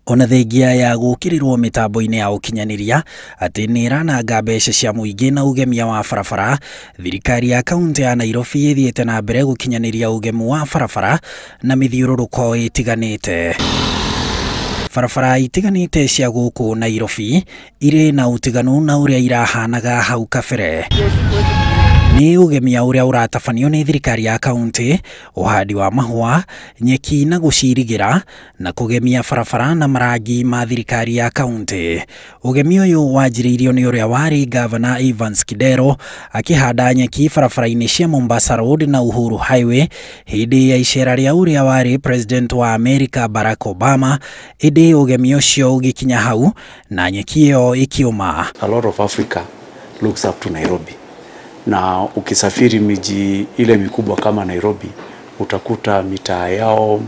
Ona thengia ya gukirirwo mitambo-ini ya ukinyaniria ati ni irananga mbeca cia muingi na ugemia wa barabara, thirikari ya kaunti ya Nairobi ithiete na mbere gukinyaniria ugemu wa barabara na mithiururuko itiganite. Barabara itiganite cia guku Nairobi iri na utiganu na uria irahanaga hau kabere. Ni ugemia uria uratabanio ni thirikari ya kaunti, uhandi wa mahua, nyeki na gucirigira na kugemia barabara na marangi ma thirikari ya kaunti. Ugemi uyu wanjiriirio ni uria wari Governor Evans Kidero akihanda nyeki barabara-ini cia Mombasa Road na Uhuru Highway hindi ya icera ria uria wari President wa America Barack Obama, indi ugemi ucio ugikinya hau na nyeki iyo ikiuma. A lot of Africa looks up to Nairobi. Na ukisafiri miji ile mikubwa kama Nairobi utakuta mitaa yao,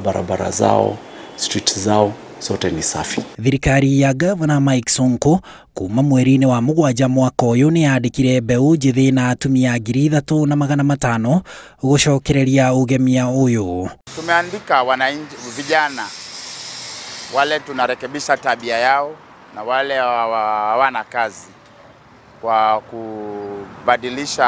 barabara zao, street zao zote ni safi. Thirikari ya Governor Mike Sonko kuma mweri-ini wa mugwanja mwaka uyu ni yandikire mbeu njithi na atumia 3,500 gucokereria ugemia uyu. Tumeandika wananchi vijana wale tunarekebisha tabia yao na wale hawana kazi kwa kubadilisha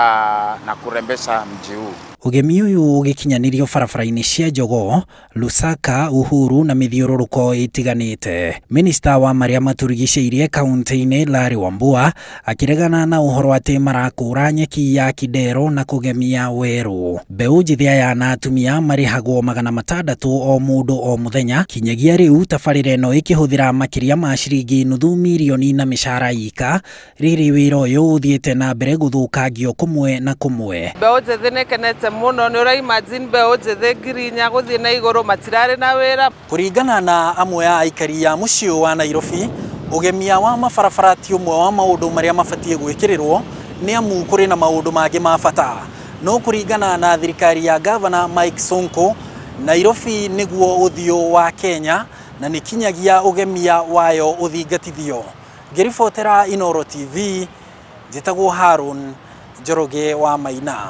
na kurembesha mji huu. Ugemi uyu ugikinyanirio barabara-ini cia Jogoo, Lusaka, Uhuru na mithiururuko itiganite. Minister wa maria maturigicĩirie kaunti-ini Larry Wambua akiregana na uhoro ati marakura nyeki ya Kidero na kugemia weru. Mbeu njithi ya na atumia marihagwo 600 o mundu o muthenya, kinyagia riu tabarĩra ĩno ikihuthira makiria ma shiringi nuthu mirioni na mishara ika, riri wira uyu uthiete na mbere guthukangio kumwe na kumwe. Mbeu njithi nekenete muno ni ura imagine mbeu njithi ngirinya guthii na iguru matirari na wira. Kuringana na amwe ya Aikari ya muciĩ wa Nairobi, ugemia wa mabarabara ti umwe wa maundu maria mabatie gwikirirwo ni amu kuri na maundu mangi ma bata. No kuringana na thirikari ya Governor Mike Sonko, Nairobi niguo uthio wa Kenya na nikinyagia ugemia wayo uthingatithio. Ngiribotera Inooro TV, njitagwo Harun Njoroge wa Maina.